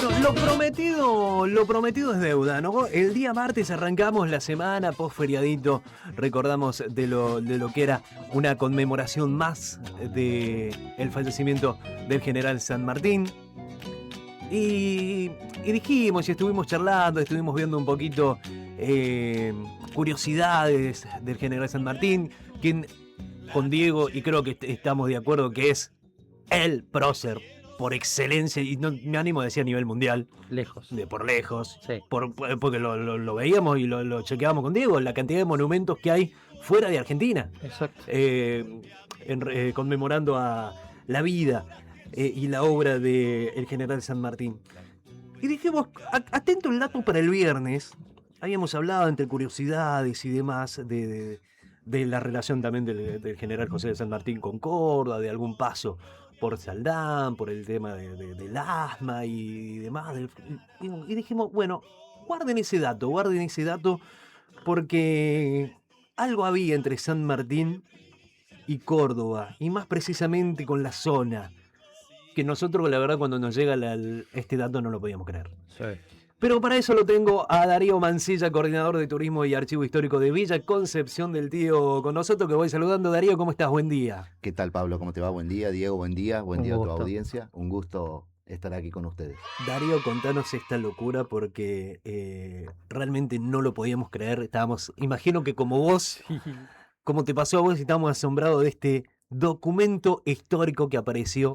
Bueno, lo prometido es deuda, ¿no? El día martes arrancamos la semana post feriadito, recordamos de lo que era una conmemoración más del fallecimiento del general San Martín. Y dijimos y estuvimos charlando, estuvimos viendo un poquito curiosidades del general San Martín, quien con Diego, y creo que estamos de acuerdo que es el prócer por excelencia, y no me animo a decir a nivel mundial. Lejos. Por lejos. Sí. Porque lo veíamos y lo chequeábamos con Diego, la cantidad de monumentos que hay fuera de Argentina. Exacto. Conmemorando a la vida y la obra del general San Martín. Y dijimos, atento el dato para el viernes. Habíamos hablado entre curiosidades y demás de la relación también del general José de San Martín con Córdoba, de algún paso por Saldán, por el tema del asma y demás. Y dijimos, bueno, guarden ese dato, porque algo había entre San Martín y Córdoba, y más precisamente con la zona, que nosotros, la verdad, cuando nos llega este dato no lo podíamos creer. Sí. Pero para eso lo tengo a Darío Mancilla, coordinador de turismo y archivo histórico de Villa Concepción del Tío, con nosotros, que voy saludando. Darío, ¿cómo estás? Buen día. ¿Qué tal, Pablo? ¿Cómo te va? Buen día, Diego, buen día a tu gusto. audiencia. Un gusto estar aquí con ustedes. Darío, contanos esta locura, porque realmente no lo podíamos creer. Imagino que como vos, como te pasó a vos, estábamos asombrados de este documento histórico que apareció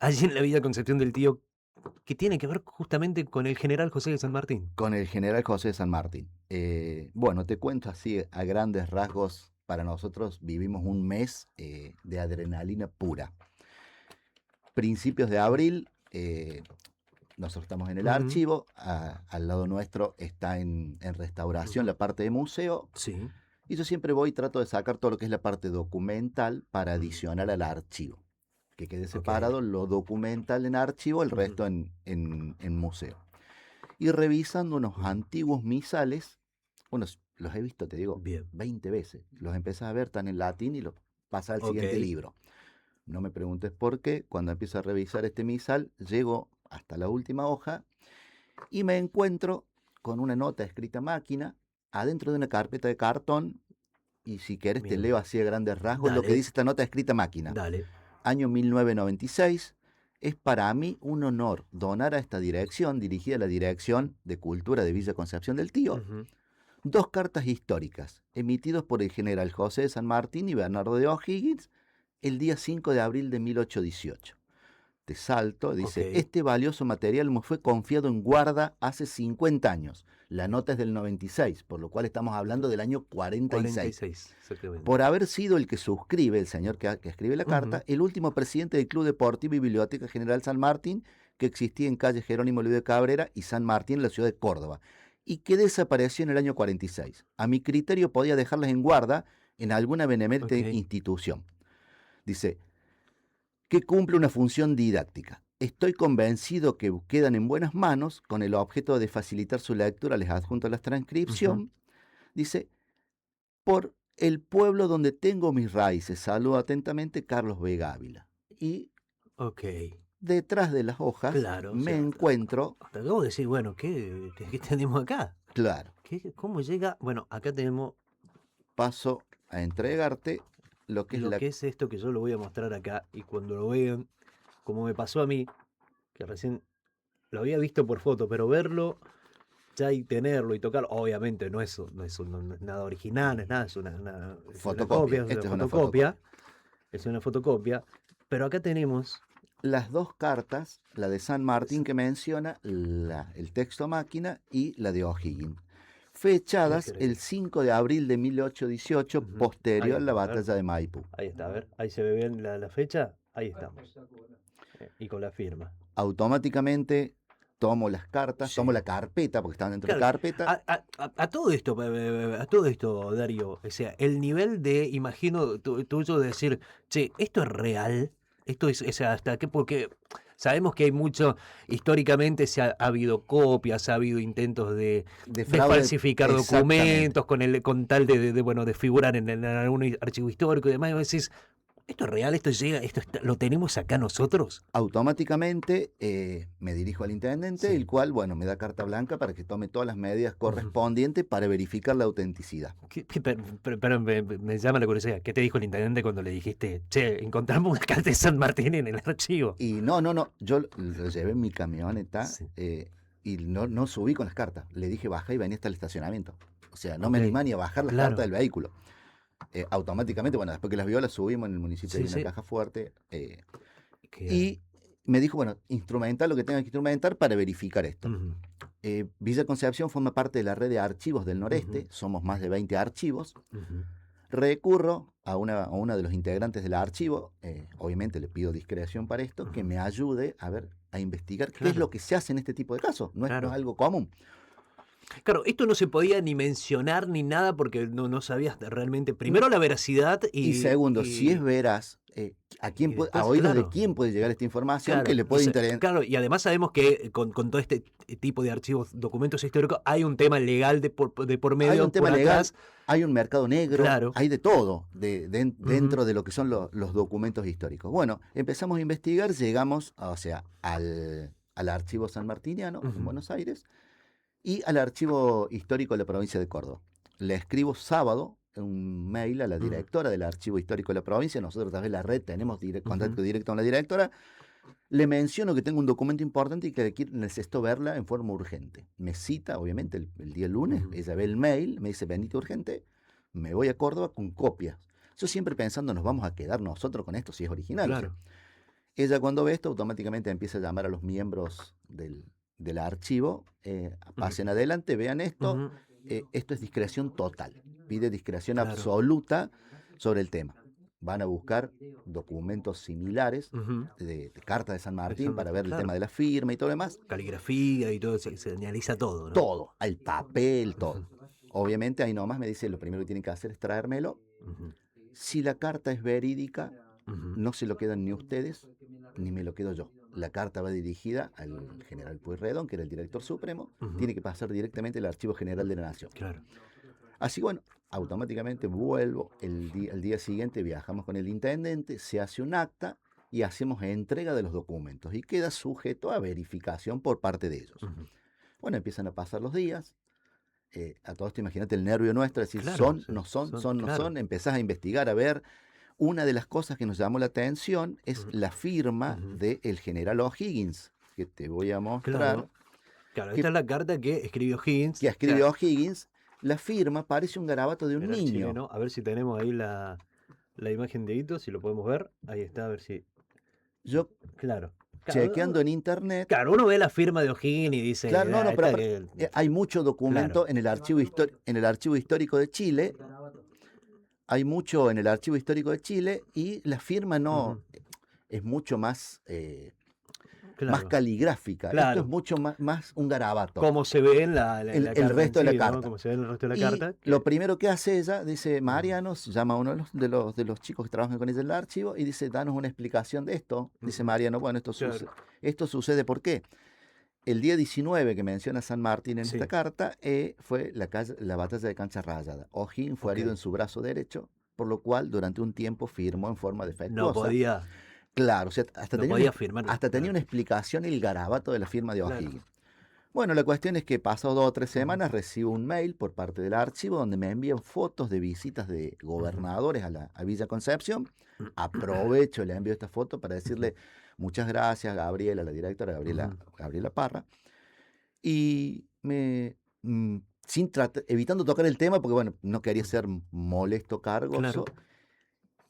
allí en la Villa Concepción del Tío, que tiene que ver justamente con el general José de San Martín. Con el general José de San Martín. Bueno, te cuento así a grandes rasgos. Para nosotros vivimos un mes de adrenalina pura. Principios de abril, nosotros estamos en el archivo, al lado nuestro está en restauración la parte de museo. Sí. Y yo siempre voy y trato de sacar todo lo que es la parte documental para adicionar al archivo. Que quede separado lo documental en archivo, el resto en museo. Y revisando unos antiguos misales, los he visto, te digo, Bien. 20 veces. Los empezás a ver, están en latín y los pasas al siguiente libro. No me preguntes por qué. Cuando empiezo a revisar este misal, llego hasta la última hoja y me encuentro con una nota escrita a máquina adentro de una carpeta de cartón. Y si querés te leo así a grandes rasgos lo que dice esta nota escrita a máquina. Dale. Año 1996, es para mí un honor donar a esta dirección, dirigida a la Dirección de Cultura de Villa Concepción del Tío, 2 cartas históricas, emitidos por el general José de San Martín y Bernardo de O'Higgins, el día 5 de abril de 1818. Te salto, dice, este valioso material me fue confiado en guarda hace 50 años. La nota es del 96, por lo cual estamos hablando del año 46. Por haber sido el que suscribe, el señor que escribe la carta, el último presidente del Club Deportivo y Biblioteca General San Martín, que existía en calle Jerónimo Luis de Cabrera y San Martín en la ciudad de Córdoba, y que desapareció en el año 46. A mi criterio podía dejarlas en guarda en alguna benemerente institución. Dice, que cumple una función didáctica. Estoy convencido que quedan en buenas manos con el objeto de facilitar su lectura. Les adjunto la transcripción. Dice, por el pueblo donde tengo mis raíces. Saludo atentamente, Carlos Vega Ávila. Y detrás de las hojas me encuentro... Te acabo de decir, bueno, ¿qué tenemos acá? Claro. ¿Cómo llega? Bueno, acá tenemos... Paso a entregarte lo que es esto, que yo lo voy a mostrar acá, y cuando lo vean, como me pasó a mí, que recién lo había visto por foto, pero verlo ya y tenerlo y tocarlo, obviamente no es nada original, no es nada, es una fotocopia. Es una fotocopia, pero acá tenemos las 2 cartas, la de San Martín que menciona, el texto a máquina, y la de O'Higgins, fechadas el 5 de abril de 1818, posterior a la batalla de Maipú. Ahí está, a ver, ahí se ve bien la fecha, ahí estamos. Y con la firma. Automáticamente tomo las cartas, tomo la carpeta, porque estaban dentro de la carpeta. A todo esto, Darío, o sea, el nivel de, imagino, tuyo de decir, che, ¿esto es real? Esto es, o sea, ¿hasta qué? Porque sabemos que hay mucho, históricamente ha habido copias, ha habido intentos de falsificar documentos con tal de figurar en algún archivo histórico y demás, y vos decís, ¿Esto es real? ¿Esto llega? ¿Lo tenemos acá nosotros? Automáticamente me dirijo al intendente, Sí. el cual, bueno, me da carta blanca para que tome todas las medidas correspondientes para verificar la autenticidad. Pero me llama la curiosidad. ¿Qué te dijo el intendente cuando le dijiste, che, encontramos una carta de San Martín en el archivo? Y no, yo lo llevé en mi camioneta Sí. y no subí con las cartas. Le dije, baja y vení hasta el estacionamiento. O sea, no me Ok. animé ni a bajar las Claro. cartas del vehículo. Automáticamente, bueno, después que las vio, las subimos en el municipio, Sí, hay una sí. caja fuerte. Queda- Y me dijo, bueno, instrumentar lo que tenga que instrumentar para verificar esto. Ujú, Villa Concepción forma parte de la red de archivos del noreste, Ujú. somos más de 20 archivos. ujú. Recurro a uno de los integrantes del archivo, obviamente le pido discreción para esto, que Ujú. me ayude a investigar qué es Claro. lo que se hace en este tipo de casos. No es Claro. algo común. Claro, esto no se podía ni mencionar ni nada porque no sabías realmente, primero la veracidad Y segundo, si es veraz, y a después, oídos de claro, quién puede llegar esta información que claro, le puede interesar. claro, y además sabemos que con todo este tipo de archivos, documentos históricos, hay un tema legal de por Hay un medio, tema por legal, atrás, hay un mercado negro, claro. hay de todo Ujú, dentro de lo que son los documentos históricos. Bueno, empezamos a investigar, llegamos, o sea, al archivo sanmartiniano en ujú, Buenos Aires y al archivo histórico de la provincia de Córdoba. Le escribo sábado un mail a la ujú, directora del archivo histórico de la provincia, nosotros a través de la red tenemos ujú, contacto directo con la directora, le menciono que tengo un documento importante y que necesito verla en forma urgente. Me cita, obviamente, el día lunes, ujú. ella ve el mail, me dice, bendito urgente, me voy a Córdoba con copias. Yo siempre pensando, nos vamos a quedar nosotros con esto si es original. O sea, Claro. ella cuando ve esto, automáticamente empieza a llamar a los miembros del archivo, Ujú, pasen adelante, vean esto, ujú, esto es discreción total, pide discreción Claro. absoluta sobre el tema. Van a buscar documentos similares Ujú. de Carta de San De Martín San para Martín, ver el tema claro. de la firma y todo lo demás. Caligrafía y todo, se analiza todo, ¿no? Todo, el papel, Ujú, todo. Obviamente ahí nomás me dice, lo primero que tienen que hacer es traérmelo. ujú, Si la carta es verídica, ujú, no se lo quedan ni ustedes, ni me lo quedo yo. La carta va dirigida al general Pueyrredón, que era el director supremo, ujú, tiene que pasar directamente al Archivo General de la Nación. Claro. Así bueno, automáticamente vuelvo, el día siguiente viajamos con el intendente, se hace un acta y hacemos entrega de los documentos y queda sujeto a verificación por parte de ellos. Ujú. Bueno, empiezan a pasar los días, a todo esto imagínate el nervio nuestro, decir Claro, son, no son, son, son, no claro. son, empezás a investigar, a ver. Una de las cosas que nos llamó la atención es Ujú, la firma ujú. del general O'Higgins, que te voy a mostrar, Claro, claro, esta que, es la carta que escribió Higgins, que o sea, escribe O'Higgins. La firma parece un garabato de un general niño. chileno. A ver si tenemos ahí la imagen de Hito, si lo podemos ver. Ahí está, a ver si. Yo Claro, chequeando claro, en internet, claro, uno ve la firma de O'Higgins y claro, dice, no, "Ah, no, pero esta aparte, que. hay mucho Claro. documento en el archivo histórico de Chile, hay mucho en el archivo histórico de Chile y la firma no Ujú, es mucho más, más Claro, caligráfica. Esto es claro. mucho más un garabato, Como se ve en la el carta en resto de la sí, ¿no? carta. Como se ve en el resto de la Y carta, lo que. primero que hace ella, dice, Ujú, Mariano, se llama a uno de los chicos que trabajan con ella en el archivo, y dice, danos una explicación de esto. Dice ujú, Mariano, bueno, Claro, esto sucede ¿por qué? El día 19 que menciona San Martín en esta sí, carta fue la batalla de Cancha Rayada. O'Higgins fue ok. herido en su brazo derecho, por lo cual durante un tiempo firmó en forma No defectuosa. podía, Claro, o sea, no podía firmar. hasta tenía Claro, una explicación el garabato de la firma de claro. O'Higgins. Bueno, la cuestión es que pasado 2 o 3 Ujú, semanas recibo un mail por parte del archivo donde me envían fotos de visitas de ujú, gobernadores a Villa Concepción. Aprovecho, le envío esta foto para ujú, decirle muchas gracias, Gabriela, la directora, ujú. Gabriela Parra. Y evitando tocar el tema, porque bueno, no quería Ujú. ser molesto, Claro. cargoso.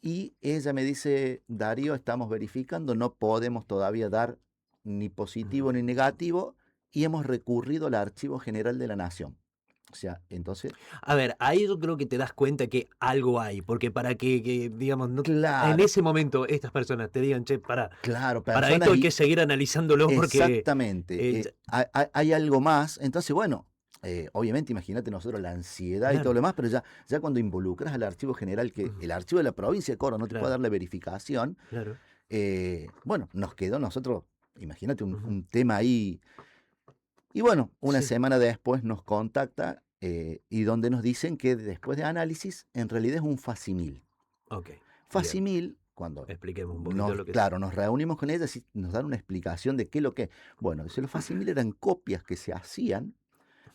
Y ella me dice, Darío, estamos verificando, no podemos todavía dar ni Ujú. positivo ni negativo y hemos recurrido al Archivo General de la Nación. O sea, entonces, A ver, ahí yo creo que te das cuenta que algo hay, porque para que, digamos, no, en claro, ese momento estas personas te digan, che, claro, para personas esto hay y que seguir analizándolo porque exactamente, ya- hay algo más. Entonces, bueno, obviamente, imagínate nosotros la ansiedad y todo lo claro, demás, pero ya cuando involucras al Archivo General, que ujú, el archivo de la provincia de Córdoba no te puede claro, dar la verificación, claro, bueno, nos quedó nosotros, imagínate ujú, un tema ahí. Y bueno, una sí, semana después nos contacta y donde nos dicen que después de análisis, en realidad es un facsimil. ok, bien, Facsimil, cuando Expliquemos un poquito lo que claro, nos reunimos con ellas y nos dan una explicación de qué es lo que es. Bueno, los facsímiles eran copias que se hacían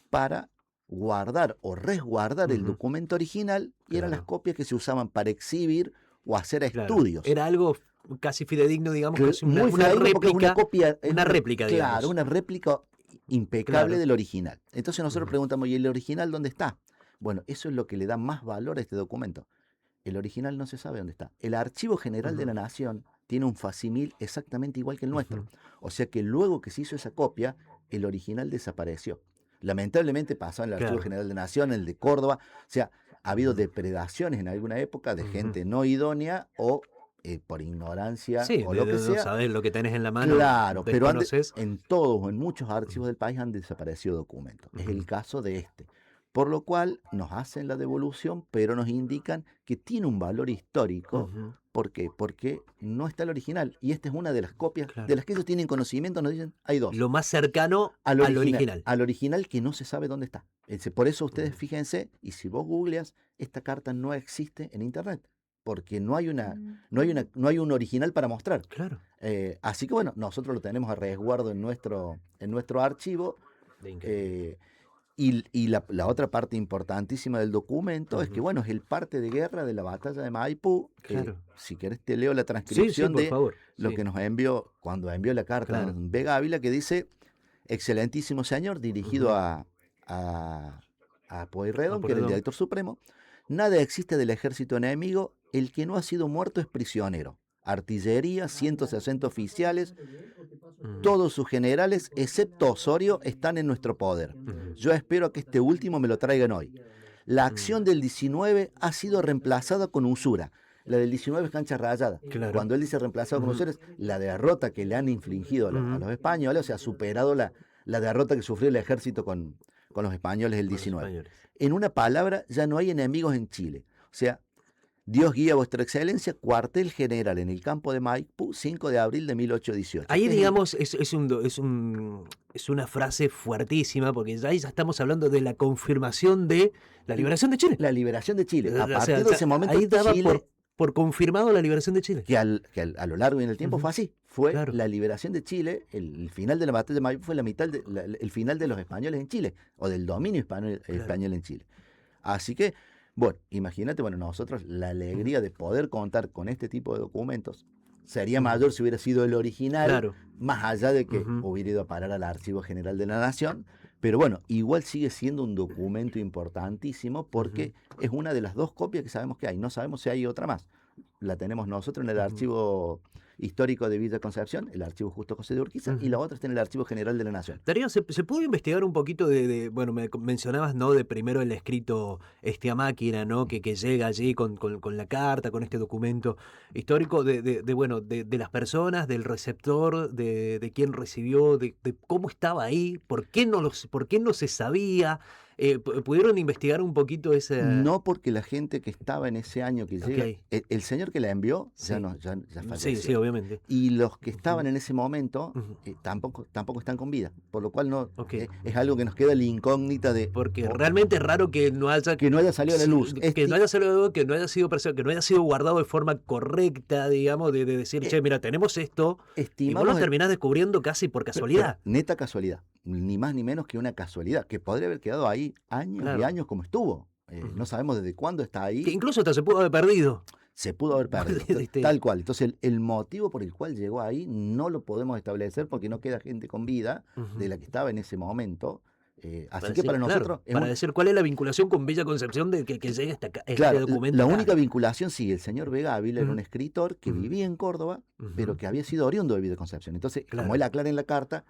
para guardar o resguardar el documento original, y eran las Claro, copias que se usaban para exhibir o hacer claro. estudios. Era algo casi fidedigno, digamos, casi Muy una fidedigno porque es una réplica, copia, una réplica, claro, digamos. una réplica impecable Claro. del original. Entonces nosotros preguntamos, ¿y el original dónde está? Bueno, eso es lo que le da más valor a este documento. El original no se sabe dónde está. El Archivo General de la Nación tiene un facsimil exactamente igual que el nuestro. O sea que luego que se hizo esa copia, el original desapareció. Lamentablemente pasó en el Archivo Claro. General de la Nación, el de Córdoba. O sea, ha habido depredaciones en alguna época de gente no idónea o por ignorancia Sí, o lo que no sea. sabes lo que tenés en la mano, Claro, pero desconoces. en todos o en muchos archivos del país han desaparecido documentos. Es el caso de este. Por lo cual nos hacen la devolución, pero nos indican que tiene un valor histórico. ¿Por qué? Porque no está el original. Y esta es una de las copias de Claro. las que ellos tienen conocimiento. Nos dicen, hay dos. Lo más cercano al original. Al original que no se sabe dónde está. Por eso ustedes fíjense, y si vos googleas, esta carta no existe en internet. Porque no hay no hay un original para mostrar. Claro. Así que bueno, nosotros lo tenemos a resguardo en nuestro archivo. Y la otra parte importantísima del documento es que, bueno, es el parte de guerra de la batalla de Maipú. Claro. Si querés te leo la transcripción por de favor. lo que nos envió, cuando envió la carta Claro. en Vega Ávila, que dice, excelentísimo señor, dirigido a Pueyrredón, que era el director supremo, nada existe del ejército enemigo, el que no ha sido muerto es prisionero. Artillería, 160 oficiales, todos sus generales, excepto Osorio, están en nuestro poder. Yo espero que este último me lo traigan hoy. La acción del 19 ha sido reemplazada con usura. La del 19 es cancha rayada. Claro. Cuando él dice reemplazado con usura, es la derrota que le han infligido a los españoles, o sea, ha superado la derrota que sufrió el ejército con los españoles el 19. En una palabra, ya no hay enemigos en Chile. O sea, Dios guía a vuestra excelencia, cuartel general en el campo de Maipú, 5 de abril de 1818. Ahí, digamos, es una frase fuertísima, porque ya estamos hablando de la confirmación de la liberación de Chile. La liberación de Chile. A O partir sea, de ese momento, ahí daba Chile, por confirmado la liberación de Chile. que a lo largo y en el tiempo fue así. Fue Claro. la liberación de Chile, el final de la batalla de Maipú fue el final de los españoles en Chile, o del dominio español en Chile. Así que, bueno, imagínate, nosotros la alegría de poder contar con este tipo de documentos sería mayor si hubiera sido el original, Claro. más allá de que hubiera ido a parar al Archivo General de la Nación. Pero bueno, igual sigue siendo un documento importantísimo porque es una de las dos copias que sabemos que hay. No sabemos si hay otra más. La tenemos nosotros en el Archivo Histórico de Villa Concepción, el Archivo Justo José de Urquiza, y la otra está en el Archivo General de la Nación. Darío, ¿se pudo investigar un poquito bueno, me mencionabas, ¿no? De primero el escrito a máquina, ¿no? Que llega allí con la carta, con este documento histórico de las personas, del receptor, de quién recibió, de cómo estaba ahí, por qué no se sabía. ¿Pudieron investigar un poquito ese...? No, porque la gente que estaba en ese año que llega, el señor que la envió ya falleció. Sí, obviamente. Y los que estaban en ese momento tampoco están con vida, por lo cual no es algo que nos queda la incógnita de... Porque realmente es raro que no haya salido a la luz. Que no haya salido a la luz, que no haya sido guardado de forma correcta, digamos, de decir, che, mira, tenemos esto, y vos lo terminás descubriendo casi por casualidad. Pero neta casualidad, ni más ni menos que una casualidad, que podría haber quedado ahí años y años como estuvo. No sabemos desde cuándo está ahí. Que incluso hasta se pudo haber perdido. Se pudo haber perdido, tal cual. Entonces el motivo por el cual llegó ahí no lo podemos establecer porque no queda gente con vida de la que estaba en ese momento. Así que para nosotros... Para decir cuál es la vinculación con Villa Concepción de que llegue claro, este documento. La única vinculación, sí, el señor Vega Ávila era un escritor que vivía en Córdoba, pero que había sido oriundo de Villa Concepción. Entonces, como él aclara en la carta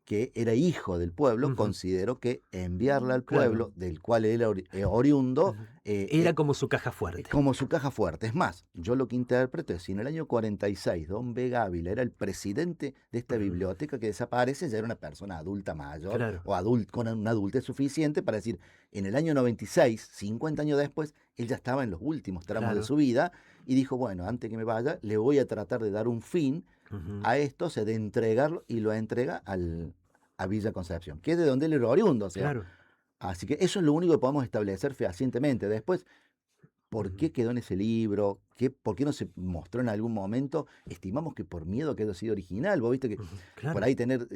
que era hijo del pueblo, consideró que enviarla al pueblo del cual él era oriundo... era como su caja fuerte. Como su caja fuerte. Es más, yo lo que interpreto es, si en el año 46 don Vega Ávila era el presidente de esta biblioteca que desaparece, ya era una persona adulta mayor, o con una adultez suficiente para decir, en el año 96, 50 años después, él ya estaba en los últimos tramos de su vida y dijo, bueno, antes que me vaya, le voy a tratar de dar un fin a esto, de entregarlo, y lo entrega a Villa Concepción, que es de donde él era oriundo. O sea, así que eso es lo único que podemos establecer fehacientemente. Después, ¿por qué quedó en ese libro? ¿por qué no se mostró en algún momento? Estimamos que por miedo a que haya sido original. Vos viste que Claro. por ahí tener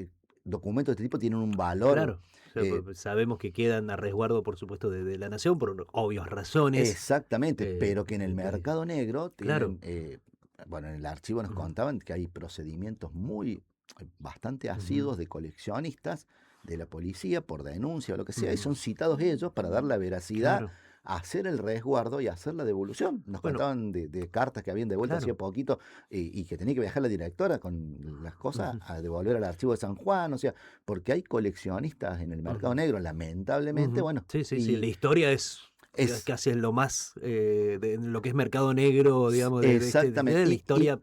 documentos de este tipo tienen un valor. Claro. O sea, sabemos que quedan a resguardo, por supuesto, de la nación por obvias razones. Exactamente, pero que en el mercado negro Claro. tienen, bueno, en el archivo nos contaban que hay procedimientos bastante asiduos de coleccionistas, de la policía, por denuncia o lo que sea, y son citados ellos para dar la veracidad, Claro. hacer el resguardo y hacer la devolución. Nos Bueno, contaban de cartas que habían devuelto hacía claro. poquito y que tenía que viajar la directora con las cosas a devolver al archivo de San Juan, o sea, porque hay coleccionistas en el mercado negro, lamentablemente, bueno, Sí, sí, sí. La y historia es es casi lo más de lo que es mercado negro, digamos, exactamente. de la historia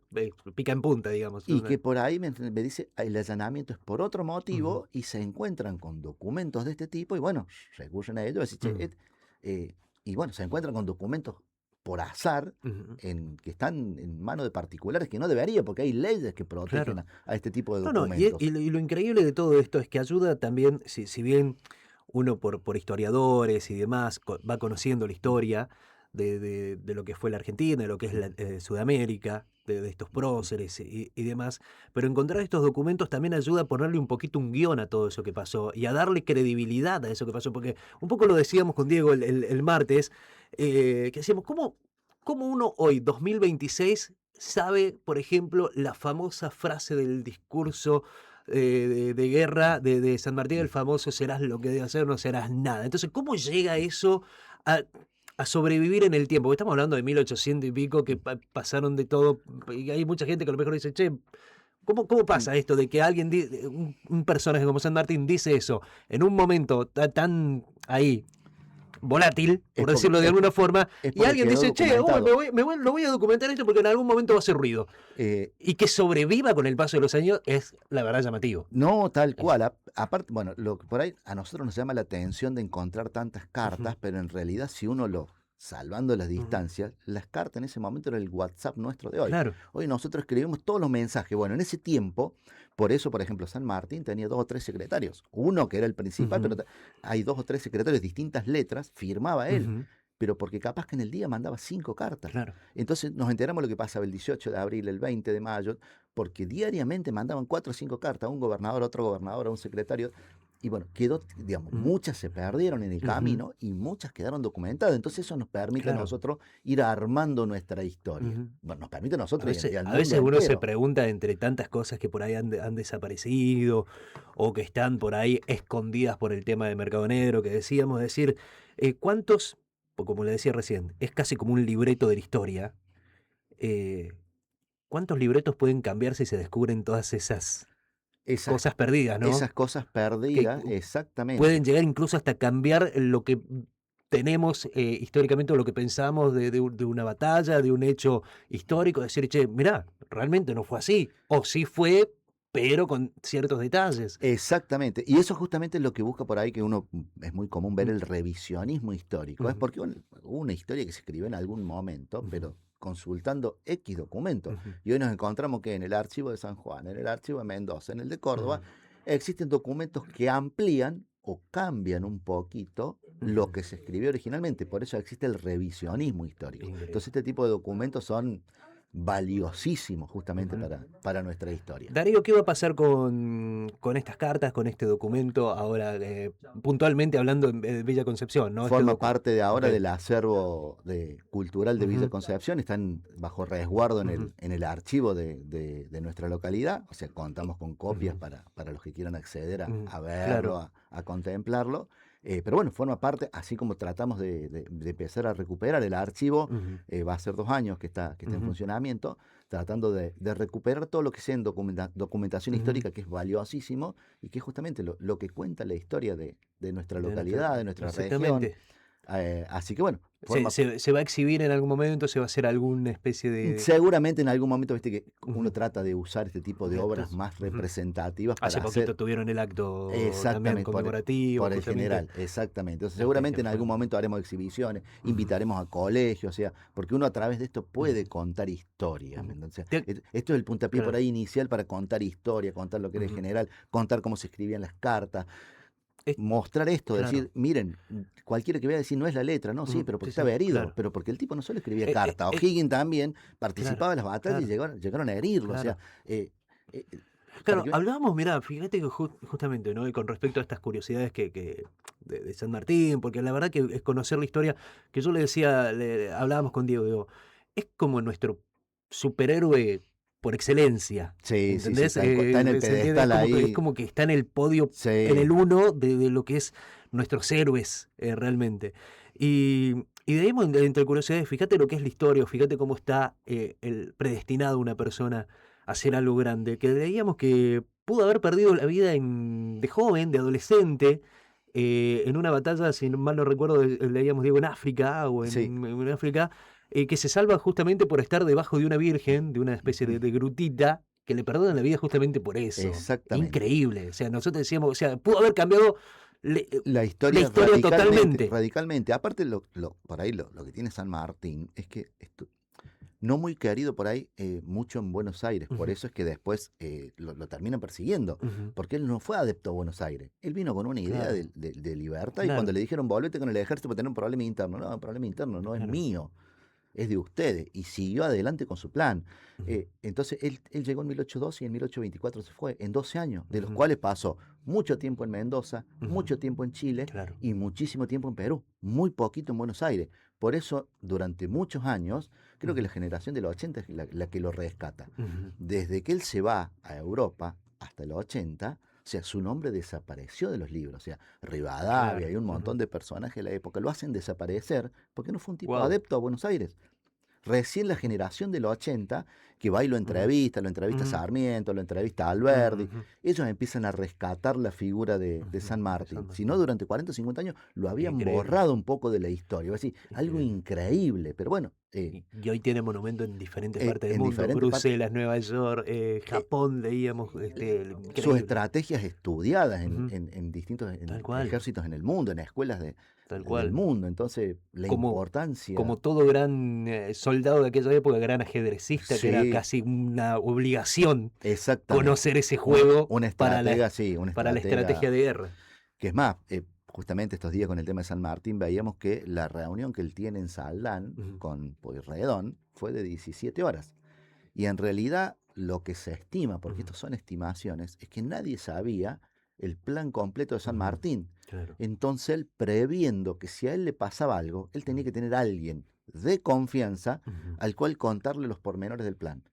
pica en punta, digamos. Y que por ahí me dice, el allanamiento es por otro Ujú, motivo y se encuentran con documentos de este tipo y bueno, recurren a ellos y, ujú, y bueno, se encuentran con documentos por azar ujú. que están en manos de particulares que no debería, porque hay leyes que protegen Claro. a este tipo de No, no, y documentos. lo increíble de todo esto es que ayuda también, si bien uno por historiadores y demás va conociendo la historia de lo que fue la Argentina, de lo que es Sudamérica, de estos próceres y demás, pero encontrar estos documentos también ayuda a ponerle un poquito un guión a todo eso que pasó y a darle credibilidad a eso que pasó, porque un poco lo decíamos con Diego el martes, que decíamos, ¿cómo uno hoy, 2026, sabe, por ejemplo, la famosa frase del discurso de guerra de San Martín, el famoso serás lo que debes hacer, no serás nada? Entonces, ¿cómo llega eso a, a sobrevivir en el tiempo? Porque estamos hablando de 1800 y pico, que pasaron de todo, y hay mucha gente que a lo mejor dice, che, ¿cómo Mm, pasa esto de que alguien, un personaje como San Martín dice eso en un momento tan ahí volátil, Es por porque, decirlo de alguna forma, es y porque alguien quedó dice, che, documentado. lo voy a documentar esto porque en algún momento va a hacer ruido? Eh, Y que sobreviva con el paso de los años es, la verdad, llamativo. No, tal Es- cual. Aparte, bueno, lo que por ahí a nosotros nos llama la atención de encontrar tantas Ujú, cartas, pero en realidad si uno salvando las ujú. distancias, las cartas en ese momento era el WhatsApp nuestro de hoy. Claro. Hoy nosotros escribimos todos los mensajes. Bueno, en ese tiempo, por eso, por ejemplo, San Martín tenía 2 o 3 secretarios. Uno que era el principal, pero Ujú, hay 2 o 3 secretarios, distintas letras, firmaba él. ujú. Pero porque capaz que en el día mandaba 5 cartas. Claro. Entonces nos enteramos lo que pasaba el 18 de abril, el 20 de mayo, porque diariamente mandaban 4 o 5 cartas a un gobernador, a otro gobernador, a un secretario. Y bueno, quedó, digamos, Mm, muchas se perdieron en el ujú. camino y muchas quedaron documentadas. Entonces eso nos permite a Claro. nosotros ir armando nuestra historia. Ujú. Bueno, nos permite a nosotros y al A mundo veces uno se entero. pregunta entre tantas cosas que por ahí han desaparecido o que están por ahí escondidas por el tema del mercado negro que decíamos, decir, ¿cuántos, o como le decía recién, es casi como un libreto de la historia? eh, ¿Cuántos libretos pueden cambiar si se descubren todas esas Esas, cosas perdidas, ¿no? esas cosas Que perdidas, exactamente. pueden llegar incluso hasta cambiar lo que tenemos históricamente o lo que pensamos de una batalla, de un hecho histórico, decir, che, mirá, realmente no fue así, o sí fue, pero con ciertos detalles. Exactamente, y eso justamente es lo que busca por ahí, que uno es muy común ver Mm, el revisionismo histórico, es ujú, porque hubo una historia que se escribió en algún momento, ujú, pero consultando X documentos, ujú, y hoy nos encontramos que en el archivo de San Juan, en el archivo de Mendoza, en el de Córdoba, ujú, existen documentos que amplían o cambian un poquito lo ujú. que se escribió originalmente, por eso existe el revisionismo histórico. Entonces Increíble. este tipo de documentos son valiosísimos justamente Ujú. para nuestra historia. Darío, ¿qué va a pasar con estas cartas, con este documento, ahora puntualmente hablando de Villa Concepción, ¿no? Forma parte de Ok. ahora del acervo cultural de Villa Ujú, Concepción, están bajo resguardo en ujú, el archivo de nuestra localidad, o sea, contamos con copias ujú, para los que quieran acceder ujú. a verlo, Claro. a contemplarlo, pero bueno, forma parte, así como tratamos de empezar a recuperar el archivo, Ujú, va a ser 2 años que está en ujú, funcionamiento, tratando de recuperar todo lo que sea en documentación ujú. histórica, que es valiosísimo y que es justamente lo que cuenta la historia de nuestra De nuestra- localidad, de nuestra región. Exactamente. Así que bueno, ¿Se, forma, se, se va a exhibir en algún momento? ¿Se va a hacer alguna especie de seguramente en algún momento, viste que uno ujú, trata de usar este tipo de de obras actos? más Ujú. representativas Hace para hacer. poquito tuvieron el acto también Exactamente, conmemorativo, por el justamente, general, exactamente. Entonces, que seguramente en fue. algún momento haremos exhibiciones, Ujú, invitaremos a colegios, o sea, porque uno a través de esto puede ujú, contar historias, ¿me ujú. entiendes? O sea, Te- esto es el puntapié por claro. ahí inicial para contar historia, contar lo que era el Ujú. general, contar cómo se escribían las cartas. mostrar esto, claro. decir, miren, cualquiera que vea decir, no es la letra, no, sí, pero porque estaba herido, claro. pero porque el tipo no solo escribía cartas, O'Higgins también participaba en las batallas y llegaron a herirlo, o sea, eh, para Claro, que hablábamos, mirá, fíjate que justamente, ¿no? Y con respecto a estas curiosidades de San Martín, porque la verdad que es conocer la historia, que yo le decía, hablábamos con Diego, digo, es como nuestro superhéroe por excelencia, sí, sí, sí, ¿entendés? tal cual, está en el ¿Se entiende? pedestal Es ahí, como que está en el podio, en sí, el uno de lo que es nuestros héroes, realmente. Y de ahí, entre curiosidades, fíjate lo que es la historia, fíjate cómo está el predestinado una persona hacer algo grande, que veíamos que pudo haber perdido la vida de joven, de adolescente, en una batalla, si mal no recuerdo, leíamos Diego en África o sí, en África, que se salva justamente por estar debajo de una virgen, de una especie de grutita, que le perdonan la vida justamente por eso. exactamente. Increíble. O sea, nosotros decíamos, o sea, pudo haber cambiado La la historia historia radicalmente, totalmente. radicalmente. Aparte, por ahí lo que tiene San Martín es que no muy querido por ahí mucho en Buenos Aires. Por Ujú, eso es que después lo terminan persiguiendo. ujú. Porque él no fue adepto a Buenos Aires. Él vino con una idea Claro, de libertad y cuando claro, le dijeron volvete con el ejército para tener un problema interno. No, un problema interno no es claro. mío, es de ustedes. Y siguió adelante con su plan. Ujú, Entonces él llegó en 1812 y en 1824 se fue, en 12 años, de los ujú, cuales pasó mucho tiempo en Mendoza, ujú. mucho tiempo en Chile Claro. y muchísimo tiempo en Perú, muy poquito en Buenos Aires. Por eso, durante muchos años, creo que Ujú, la generación de los 80 es la que lo rescata. ujú. Desde que él se va a Europa hasta los 80, o sea, su nombre desapareció de los libros. O sea, Rivadavia Claro. y un montón de personajes de la época lo hacen desaparecer porque no fue un tipo Wow. adepto a Buenos Aires. Recién la generación de los 80, que va y lo entrevista Sarmiento, lo entrevista Alberdi, ellos empiezan a rescatar la figura de San De San Martín. Si no, Martín. durante 40 o 50 años lo habían Increíble, borrado un poco de la historia. Es decir, algo increíble. increíble, pero bueno, Y hoy tiene monumento en diferentes partes del en mundo. diferentes partes, Bruselas, Nueva York, eh, Japón, leíamos, sus increíble. estrategias estudiadas Ujú, en distintos tal cual, ejércitos en el mundo, en escuelas tal del cual. mundo. Entonces, la Como, importancia, como todo gran soldado de aquella época, gran ajedrecista, que era sí, casi una obligación exactamente. conocer ese juego Un estratega, sí, un para la estrategia estratega. de guerra. Que es más, justamente estos días con el tema de San Martín veíamos que la reunión que él tiene en Saldán Ujú, con Pueyrredón fue de 17 horas. Y en realidad lo que se estima, porque ujú, estos son estimaciones, es que nadie sabía el plan completo de San ujú. Martín. Claro. Entonces él, previendo que si a él le pasaba algo, él tenía Ujú, que tener a alguien de confianza ujú, al cual contarle los pormenores del plan.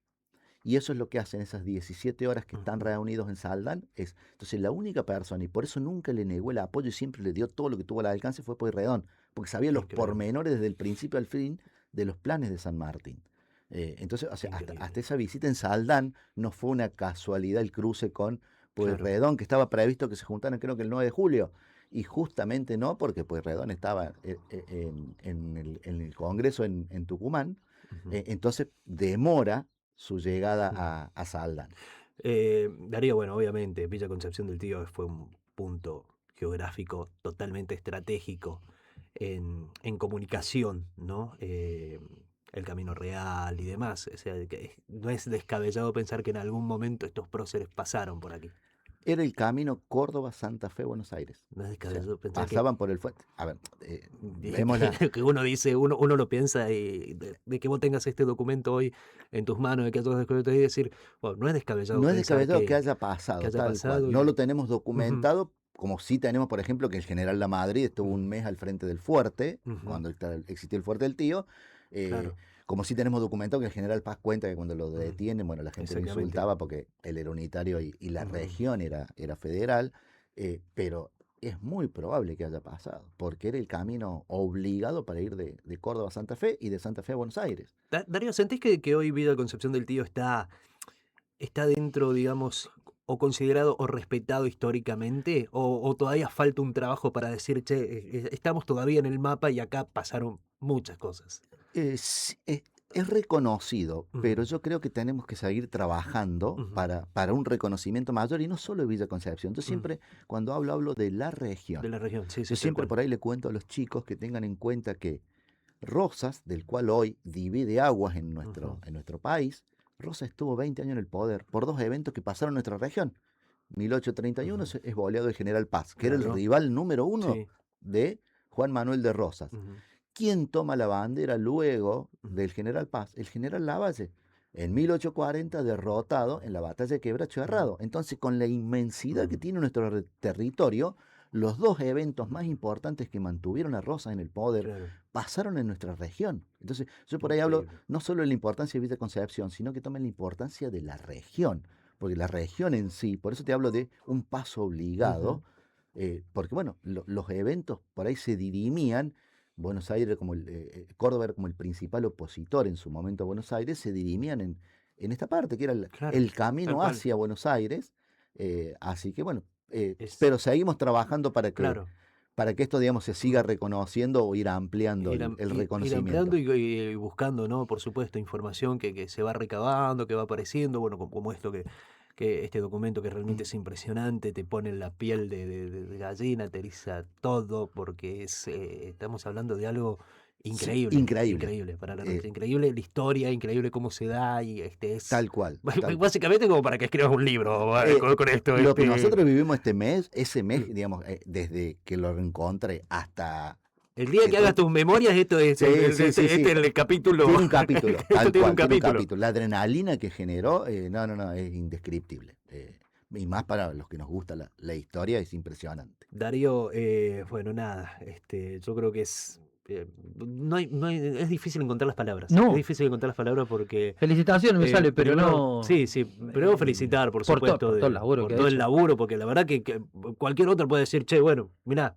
Y eso es lo que hacen esas 17 horas que están ujú. reunidos en Saldán. Entonces la única persona, y por eso nunca le negó el apoyo y siempre le dio todo lo que tuvo al alcance, fue Pueyrredón, porque sabía los Increíble, pormenores desde el principio al fin de los planes de San Martín. Entonces, o sea, hasta increíble. esa visita en Saldán no fue una casualidad el cruce con Claro. Pueyrredón, que estaba previsto que se juntaran creo que el 9 de julio. Y justamente no, porque Pueyrredón estaba en el Congreso en Tucumán. Ujú, Entonces demora su llegada ujú. a Saldán. Darío, bueno, obviamente, Villa Concepción del Tío fue un punto geográfico totalmente estratégico en comunicación, ¿no? El Camino Real y demás. O sea, que no es descabellado pensar que en algún momento estos próceres pasaron por aquí. Era el camino Córdoba, Santa Fe, Buenos Aires. No es O sea, descabellado pensar que, pasaban por el fuerte. A ver, vemos la... que uno dice, uno lo piensa y de que vos tengas este documento hoy en tus manos, de que hayas descubierto ahí y decir, bueno, no es descabellado No es pensar descabellado que pasado, haya tal cual. pasado No lo y... tenemos Ujú, documentado, como sí tenemos, por ejemplo, que el general Lamadrid estuvo un ujú, mes al frente del fuerte, ujú. cuando existió el fuerte del tío. eh, Claro, como sí tenemos documentado que el general Paz cuenta que cuando lo ujú, detienen, bueno, la gente lo exactamente. insultaba porque él era unitario y la Ujú, región era federal, pero es muy probable que haya pasado, porque era el camino obligado para ir de Córdoba a Santa Fe y de Santa Fe a Buenos Aires. Darío, ¿sentís que hoy Vida Concepción del Tío está dentro, digamos, o considerado o respetado históricamente? ¿O todavía falta un trabajo para decir, che, estamos todavía en el mapa y acá pasaron muchas cosas? Es, es- es reconocido, pero Ujú, yo creo que tenemos que seguir trabajando ujú, para un reconocimiento mayor y no solo de Villa Concepción. Yo ujú. siempre, cuando hablo de la De región, la región, sí, yo sí, tal siempre cual. por ahí le cuento a los chicos que tengan en cuenta que Rosas, del cual hoy divide aguas Ujú, en nuestro país, Rosas estuvo 20 años en el poder por dos eventos que pasaron en nuestra región. 1831 es boleado el general Paz, que era el Claro. rival número uno Sí. de Juan Manuel de Rosas. Ujú. ¿Quién toma la bandera luego Ujú. del general Paz? El general Lavalle, en 1840 derrotado en la batalla de Quebracho Herrado. Entonces, con la inmensidad que Ujú. tiene nuestro territorio, los dos eventos más importantes que mantuvieron a Rosas en el poder Claro. pasaron en nuestra región. Entonces, yo por ahí hablo Increíble. no solo de la importancia de Villa Concepción, sino que tomen la importancia de la región, porque la región en sí, por eso te hablo de un paso obligado, Ujú. porque bueno, los eventos por ahí se dirimían. Buenos Aires, como Córdoba era como el principal opositor en su momento a Buenos Aires, se dirimían en esta parte, que era Claro. el Tal camino cual. hacia Buenos Aires. Así que bueno, Es pero seguimos trabajando claro. para que esto, digamos, se siga Ujú. reconociendo o ir ampliando el Ir ampliando reconocimiento. y buscando, ¿no? Por supuesto, información que se va recabando, que va apareciendo, bueno, como esto que este documento que realmente es impresionante, te pone en la piel de gallina, te eriza todo, porque estamos hablando de algo Sí, increíble, increíble. increíble para la eh, noche, increíble la historia, increíble cómo se da, y es Tal cual, tal cual. básicamente como para que escribas un libro Eh, con esto, lo que nosotros vivimos este mes, ese mes, digamos, desde que lo reencontré hasta el día que que hagas tuve. tus memorias, esto es Sí, sí, sí, este sí. es el capítulo, Tiene un capítulo, esto tal tiene un cual, tiene un capítulo. capítulo. La adrenalina que generó, no, no, no, es indescriptible. Y más para los que nos gusta la historia, es impresionante. Darío, bueno, nada, yo creo que es difícil encontrar las palabras. Es No, difícil encontrar las palabras porque felicitaciones me sale, pero primero, no. sí, sí, primero felicitar, por supuesto, Por todo el laburo por que ha todo el hecho. laburo, porque la verdad que cualquier otro puede decir, che, bueno, mirá,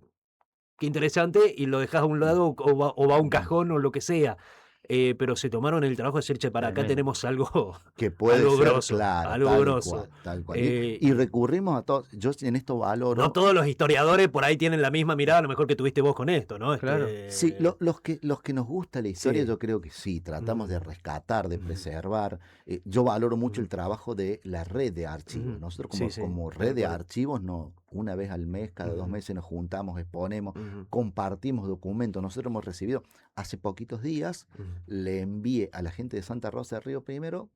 qué interesante, y lo dejas a un lado o va a un cajón o lo que sea. Pero se tomaron el trabajo de decir, che, para acá Tremendo. tenemos algo, Que puede algo ser, grosso, claro, algo tal grosso. cual, tal cual. Y Y recurrimos a todos, yo en esto no valoro. todos los historiadores por ahí tienen la misma mirada, a lo mejor que tuviste vos con esto, ¿no? Claro. Sí, los que nos gusta la historia, Sí. yo creo que sí, tratamos Ujú. de rescatar, de Ujú. preservar. Yo valoro mucho el Ujú. trabajo de la red de archivos. Ujú. Nosotros Sí, sí, como red tal de cual. archivos, no, una vez al mes, cada dos Ujú. meses nos juntamos, exponemos, Ujú. compartimos documentos. Nosotros hemos recibido hace poquitos días, Ujú. le envié a la gente de Santa Rosa de Río Primero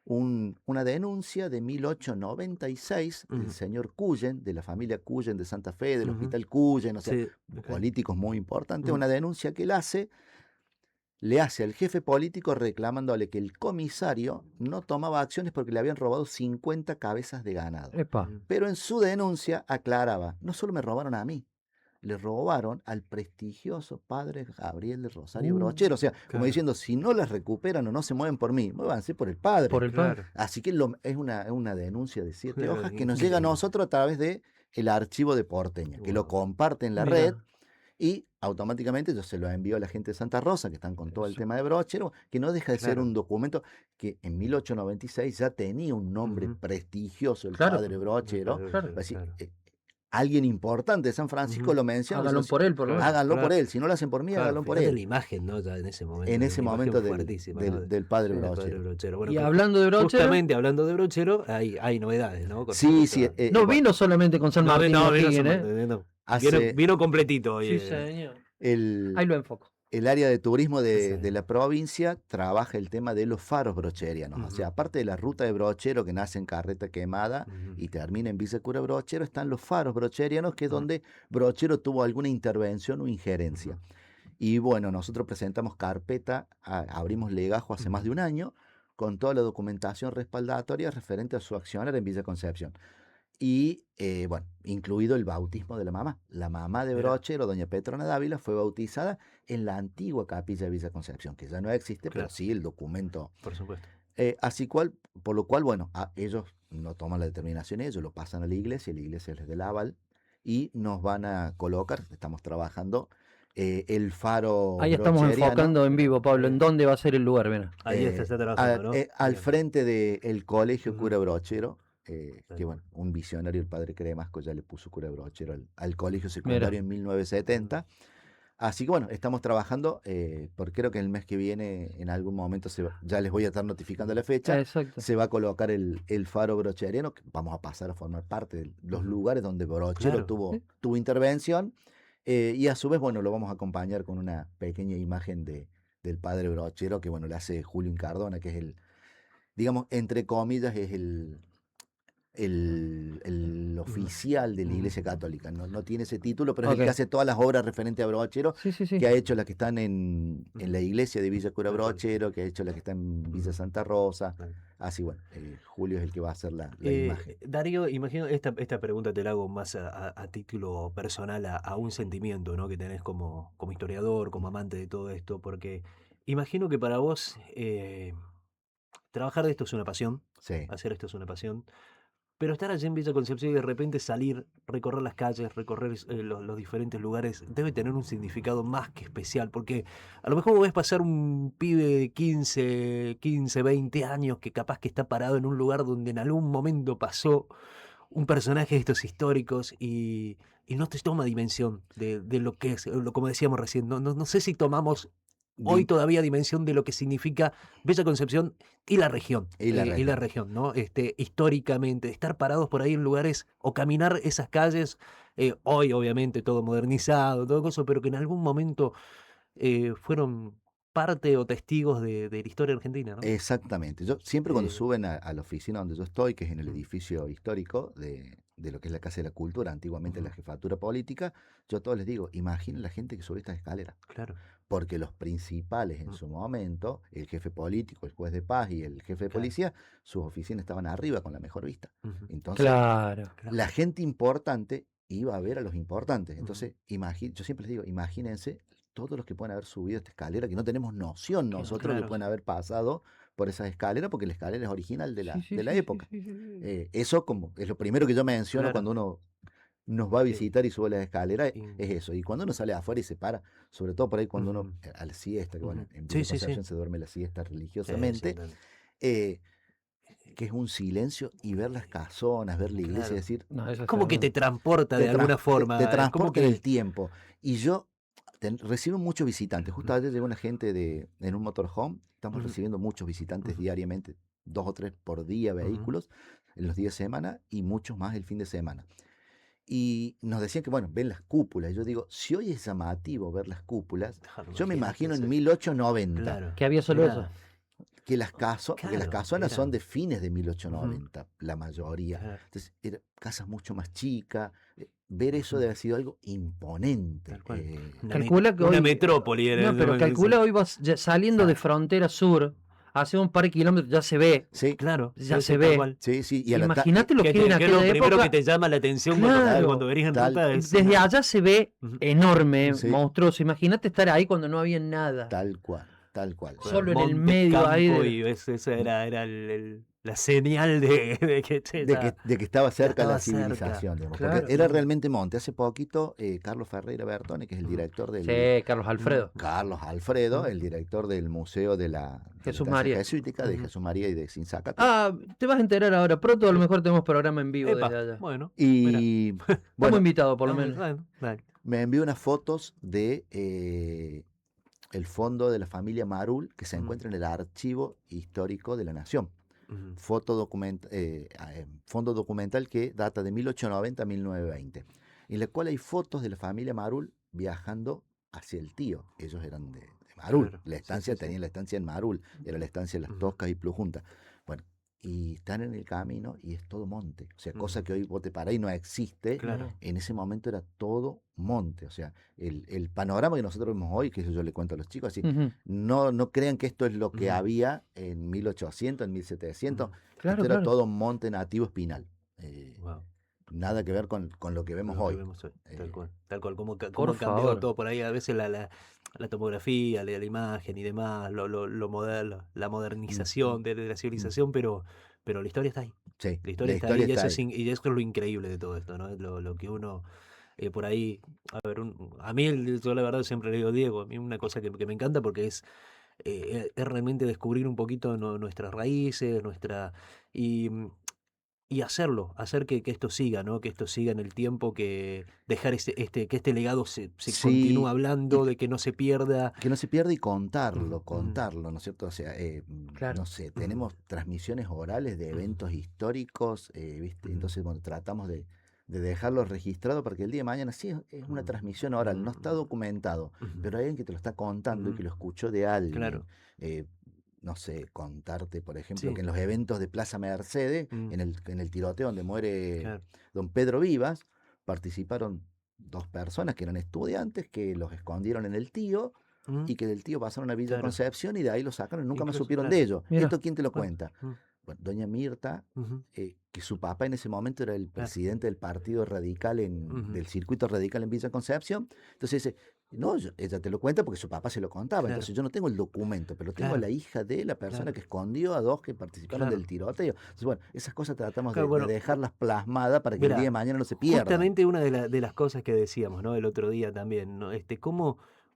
una denuncia de 1896 del Ujú. señor Cuyen, de la familia Cuyen de Santa Fe, del Ujú. Hospital Cuyen, o sea, Sí, ok. políticos muy importantes, Ujú. una denuncia que él le hace al jefe político reclamándole que el comisario no tomaba acciones porque le habían robado 50 cabezas de ganado. Epa. Ujú. Pero en su denuncia aclaraba, no solo me robaron a mí, le robaron al prestigioso padre Gabriel de Rosario Brochero. O sea, como Claro, diciendo, si no las recuperan o no se mueven por mí, muévanse por el padre. Por el padre. claro, Así que es una denuncia de 7 claro, hojas que nos llega a increíble. nosotros a través de el archivo de Porteña, que lo Wow. comparte en la red Mira. y automáticamente yo se lo envío a la gente de Santa Rosa, que están con todo el Eso, tema de Brochero, que no deja de ser claro. un documento que en 1896 ya tenía un nombre Ujú. prestigioso, el Claro, padre Brochero. claro. Así, Claro. alguien importante de San Francisco Ujú. lo menciona, Hágalo diciendo, por él, por lo menos. Claro, háganlo por claro, él, si no lo hacen por mí, claro. háganlo por Fíjate él. la imagen, ¿no? Ya en ese momento, En que ese una imagen momento fuertísima, ¿no? del padre Sí. Del padre Brochero. Brochero. Bueno, Y que hablando de brochero, justamente hablando de Brochero, hay novedades, ¿no? Con Sí, respecto sí, a. no bueno, vino solamente con San No, Martín y no, vino San O'Higgins, ¿eh? Martín, no. hace Vino completito hoy. Sí, señor. el, Ahí lo enfoco. el área de turismo Sí. de la provincia trabaja el tema de los faros brocherianos. O sea, Ujú. aparte de la ruta de Brochero que nace en Carreta Quemada Ujú. y termina en Villa Cura Brochero, están los faros brocherianos, que es Ujú. donde Brochero tuvo alguna intervención o Ujú. injerencia. Y bueno, nosotros presentamos carpeta, abrimos legajo hace más Ujú. de un año con toda la documentación respaldatoria referente a su accionar en Villa Concepción. Y bueno, incluido el bautismo de la mamá. La mamá de Mira, Brochero, doña Petrona Dávila, fue bautizada en la antigua capilla de Villa Concepción, que ya no existe, pero claro, sí el documento. por supuesto. Por lo cual, bueno, ellos no toman la determinación, ellos lo pasan a la iglesia les da el aval y nos van a colocar, estamos trabajando, el faro Ahí estamos brocheriano enfocando en vivo, Pablo, en Bien. dónde va a ser el lugar, ven. Ahí está trabajando, ¿no? al Bien. frente del colegio Ujú. Cura Brochero, que Tal bueno, cual. un visionario, el padre Cremasco, ya le puso Cura Brochero al colegio Mira. secundario en Ujú. 1970. Así que bueno, estamos trabajando, porque creo que el mes que viene, en algún momento, ya les voy a estar notificando la fecha, Exacto. se va a colocar el faro brocheriano, que vamos a pasar a formar parte de los Ujú. lugares donde Brochero Claro. tuvo intervención, y a su vez, bueno, lo vamos a acompañar con una pequeña imagen del padre Brochero, que bueno, le hace Julio Incardona, que es digamos, entre comillas, es el oficial de la Ujú. Iglesia Católica. No tiene ese título, pero es el Ok. que hace todas las obras referentes a Brochero, Sí, sí, sí. que ha hecho las que están en la iglesia de Villa Cura Tal cual. Brochero, que ha hecho las que están en Villa Ujú. Santa Rosa. Claro. Así, bueno, Julio es el que va a hacer la imagen. Darío, imagino, esta pregunta te la hago más a título personal, a un sentimiento, ¿no? Que tenés como historiador, como amante de todo esto, porque imagino que para vos trabajar de esto es una pasión, Sí, hacer esto es una pasión, pero estar allí en Villa Concepción y de repente salir, recorrer las calles, recorrer los diferentes lugares, debe tener un significado más que especial, porque a lo mejor vos ves pasar un pibe de 15, 20 años que capaz que está parado en un lugar donde en algún momento pasó un personaje de estos históricos y no te toma dimensión de lo que es, como decíamos recién, no sé si tomamos hoy Di- todavía dimensión de lo que significa Bella Concepción y la y la región. región, ¿no? Históricamente, estar parados por ahí en lugares o caminar esas calles, hoy obviamente todo modernizado, todo eso, pero que en algún momento fueron parte o testigos de la historia argentina, ¿no? Exactamente. Yo siempre cuando Eh, suben a la oficina donde yo estoy, que es en el mm, edificio histórico de lo que es la Casa de la Cultura, antiguamente la ujú, jefatura política, yo a todos les digo, imaginen la gente que sube estas escaleras, claro, porque los principales en mm, su momento, el jefe político, el juez de paz y el jefe de claro, policía, sus oficinas estaban arriba con la mejor vista. ujú, Entonces, Claro. claro, la gente importante iba a ver a los importantes. ujú, Entonces, yo siempre les digo, imagínense todos los que pueden haber subido esta escalera, que no tenemos noción nosotros que claro. pueden haber pasado por esa escalera, porque la escalera es original de Sí, la, sí, de la sí, sí, época. sí, sí, sí. Eso como es lo primero que yo menciono Claro. cuando uno nos va a Eh, visitar y sube las escaleras, y- es eso. Y cuando uno sale afuera y se para, sobre todo por ahí cuando uno, ujú, a la siesta, que bueno, ujú. en Sí, Villa sí, sí. Concepción se duerme la siesta Sí, religiosamente, tal- eh, que es un silencio y ver las eh, casonas, ver la iglesia y claro. decir, No, eso Es está como que te bueno. transporta de alguna te forma. Es como transporta en el que. tiempo. Y yo recibo muchos visitantes. Justo Ujú, ayer llegó una gente en un motorhome. Estamos ujú, recibiendo muchos visitantes ujú, diariamente, 2 o 3 por día ujú. vehículos en los días de semana y muchos más el fin de semana. Y nos decían que, bueno, ven las cúpulas. Yo digo, si hoy es llamativo ver las cúpulas, Claro, yo me imagínate, imagino en sí. 1890 Claro. Que había solo eso. Era. porque las Claro, casonas son eran. de fines de Ujú, 1890, la mayoría. claro, Entonces, eran casas mucho más chicas. Ver eso ujú, debe haber sido algo imponente. tal cual. Calcula que Una hoy, metrópoli era no, en ese pero momento, sí. calcula hoy vas saliendo de Claro, frontera sur, hace un par de kilómetros, ya se ve, Sí, claro, ya sí, se sí, tal ve. cual. sí, sí. Y Imagínate lo que era en Que es lo aquella primero que época. te llama la atención cuando Claro, venís en tal, ruta es desde una. allá se ve Ujú, enorme, sí, monstruoso. Imagínate estar ahí cuando no había nada, tal cual, tal cual. claro, solo en el monte, medio ahí campo, del. y esa era la señal de que che, De que estaba ya cerca la estaba cerca. civilización, digamos, porque Claro. era Ujú, realmente monte. Hace poquito, Carlos Ferreira Bertone, que es el ujú, director del, Sí, Carlos ujú, Alfredo, Carlos Alfredo, ujú, el director del Museo de la Jesús Casa María. Jesuítica, de ujú. Jesús María y de Sinzácate. Ah, te vas a enterar ahora. Pronto a lo Sí. mejor tenemos programa en vivo desde Epa, allá. bueno, mira. Y Estamos bueno, invitados por lo Estamos, menos. bueno, dale. me envió unas fotos de el fondo de la familia Marul que se Ujú, encuentra en el Archivo Histórico de la Nación. ujú, Fondo documental que data de 1890 a 1920, en la cual hay fotos de la familia Marul viajando hacia el tío. Ellos eran de Marul, claro, la sí, sí, estancia, sí. tenían la estancia en Marul, era la estancia de las Ujú, Toscas y Plujunta. Bueno, y están en el camino y es todo monte, o sea, cosa ujú, que hoy vos te parás y no existe. claro. No. En ese momento era todo monte, o sea, el panorama que nosotros vemos hoy, que eso yo le cuento a los chicos, así, Ujú. no crean que esto es lo que Ujú, había en 1800, en 1700. ujú. Claro, Esto era claro. todo monte nativo espinal. Wow. Nada que ver con lo que vemos Lo que hoy. vemos hoy, Eh, tal cual, cómo Por ha cambiado favor. todo por ahí, a veces la tomografía, la imagen y demás, lo moderno, la mm, modernización de la mm, civilización, pero la historia está ahí. sí, La historia la está ahí historia y está eso ahí. y eso es lo increíble de todo esto, ¿no? Es lo que uno por ahí, a ver, a mí yo la verdad siempre le digo Diego, a mí una cosa que me encanta porque es realmente descubrir un poquito nuestras raíces, y, y hacerlo, hacer que esto siga, ¿no? Que esto siga en el tiempo, que dejar que este legado se continúe Sí, y hablando, de que no se pierda. que no se pierda y Ujú, ujú, contarlo, ¿no es cierto? O sea, Claro. no sé, ujú, tenemos transmisiones orales de ujú, eventos históricos, ¿viste? ujú, Entonces, bueno, tratamos de dejarlo registrado para que el día de mañana sí es una ujú, transmisión oral, no está ujú, documentado, ujú, pero hay alguien que te lo está contando y ujú. que lo escuchó de alguien. Claro. eh, no sé, contarte, por ejemplo, Sí. que en los eventos de Plaza Mercedes, Mm. en el tiroteo donde muere Claro. don Pedro Vivas, participaron 2 personas que eran estudiantes, que los escondieron en el Tío, Mm. y que del Tío pasaron a Villa Claro. Concepción y de ahí lo sacaron y nunca más Incluso, supieron claro. de ellos. Mira. ¿Esto quién te lo Bueno, cuenta? mm, Bueno, doña Mirta, ujú, que su papá en ese momento era el Claro. presidente del partido radical Ujú. del circuito radical en Villa Concepción. Entonces dice, no, ella te lo cuenta porque su papá se lo contaba. Claro. Entonces yo no tengo el documento, pero tengo a Claro. la hija de la persona Claro. que escondió a 2 que participaron Claro. del tiroteo. Entonces, bueno, esas cosas tratamos Claro, de bueno, dejarlas plasmadas para que el mirá, día de mañana no se pierdan. justamente una de las cosas que decíamos, ¿no? El otro día también, ¿no?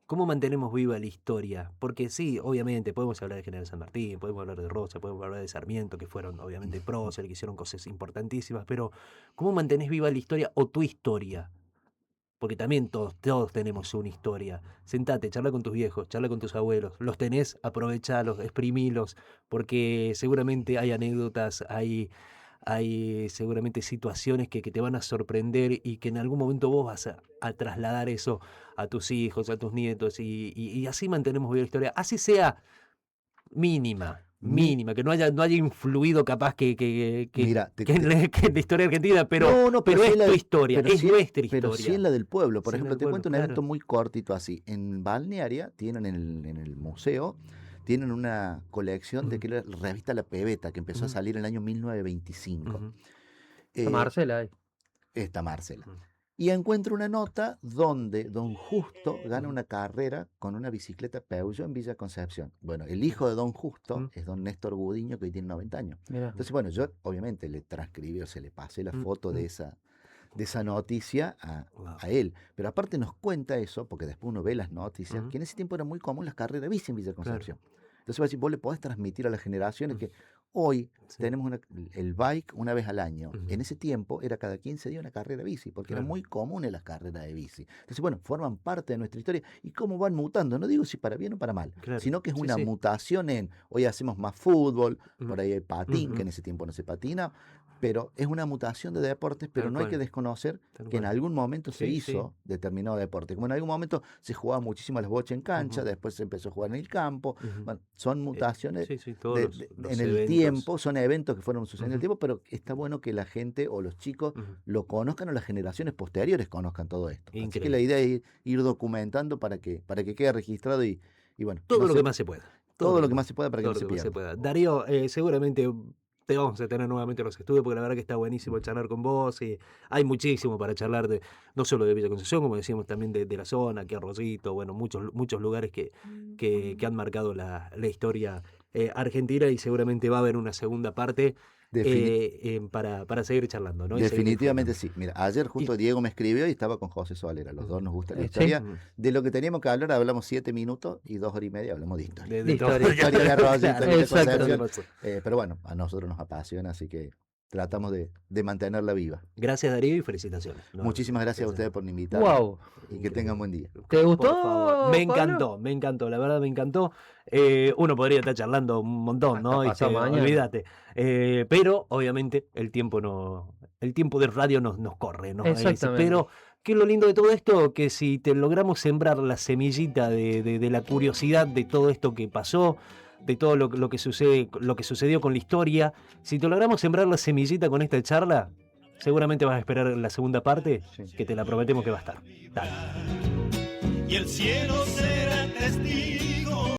¿Cómo mantenemos viva la historia? Porque sí, obviamente, podemos hablar de General San Martín, podemos hablar de Rosa, podemos hablar de Sarmiento, que fueron obviamente próceres, que hicieron cosas importantísimas, pero ¿cómo mantenés viva la historia o tu historia? Porque también todos tenemos una historia. Sentate, charla con tus viejos, charla con tus abuelos. Los tenés, aprovechalos, exprimilos, porque seguramente hay anécdotas, hay seguramente situaciones que te van a sorprender y que en algún momento vos vas a trasladar eso a tus hijos, a tus nietos, y así mantenemos viva la historia. Así sea mínima, Mi- que no haya influido capaz Mira, que en la historia argentina, pero pero sí es en la tu de- historia, pero es sí- nuestra pero sí historia. en la del pueblo. Por Sí, en la ejemplo, del te pueblo, cuento un claro. evento muy cortito así. En Balnearia tienen en el museo, tienen una colección de Ujú. que era la revista La Pebeta, que empezó a Ujú. salir en el año 1925. Ujú, Está Eh, Marcela ahí. Esta Marcela. ujú. Y encuentro una nota donde don Justo gana Ujú. una carrera con una bicicleta Peugeot en Villa Concepción. Bueno, el hijo de don Justo Ujú. es don Néstor Gudiño, que hoy tiene 90 años. Mira. Entonces, bueno, yo obviamente le transcribí o se le pasé la foto de esa noticia Wow. a él. Pero aparte nos cuenta eso, porque después uno ve las noticias, Ujú. que en ese tiempo era muy común las carreras de bici en Villa Claro. Concepción. Entonces, va a decir, vos le podés transmitir a las generaciones Ujú. que hoy Sí. tenemos el bike una vez al año. Ujú. En ese tiempo era cada 15 días una carrera de bici, porque Claro. eran muy comunes las carreras de bici. Entonces, bueno, forman parte de nuestra historia. Y cómo van mutando, no digo si para bien o para mal, Claro. sino que es Sí, una sí. mutación en, hoy hacemos más fútbol, Ujú. por ahí hay patín, Ujú. que en ese tiempo no se patina, pero es una mutación de deportes, pero Tal no hay que cual. desconocer Tal que en cual. algún momento se Sí, sí. hizo determinado deporte. Como en algún momento se jugaba muchísimo a las bochas en cancha, Ujú. después se empezó a jugar en el campo. Ujú. Bueno, son mutaciones Sí, sí, todos los en el eventos. tiempo, son eventos que fueron sucediendo en el Ujú. tiempo, pero está bueno que la gente o los chicos Ujú. lo conozcan o las generaciones posteriores conozcan todo esto. Así que Increíble. la idea es ir documentando para que quede registrado y bueno, Todo no lo se- que más se pueda. todo lo que más se pueda para que todo no lo se que más se pierda. pueda. Darío, seguramente te vamos a tener nuevamente en los estudios porque la verdad que está buenísimo charlar con vos y hay muchísimo para charlar no solo de Villa Concepción, como decíamos también de la zona, que Arroyito, bueno, muchos lugares que han marcado la historia argentina y seguramente va a haber una segunda parte Defini- para seguir charlando, ¿no? Y seguir Definitivamente disfrutando. sí. Mira, ayer justo Diego me escribió y estaba con José Solera. Los dos nos gusta la Sí. historia. Ujú. De lo que teníamos que hablar hablamos 7 minutos y 2 horas y media hablamos de historia. De todo. Historia. Historia de Arroyito, Claro, Villa exacto. Concepción. Pero bueno, a nosotros nos apasiona, así que tratamos de mantenerla viva. Gracias Darío y felicitaciones. Muchísimas gracias a ustedes por invitarme Wow. y que tengan buen día. ¿Te gustó, Por favor. Me Pablo? encantó, la verdad me encantó. Uno podría estar charlando un montón, ¿no? Hasta pasado mañana. Olvídate. Pero obviamente el tiempo de radio nos corre, ¿no? Exactamente. Pero ¿qué es lo lindo de todo esto? Que si te logramos sembrar la semillita de la curiosidad de todo esto que pasó, de todo lo que sucedió con la historia, si te logramos sembrar la semillita con esta charla, seguramente vas a esperar la segunda parte, que te la prometemos que va a estar. Dale. Y el cielo será testigo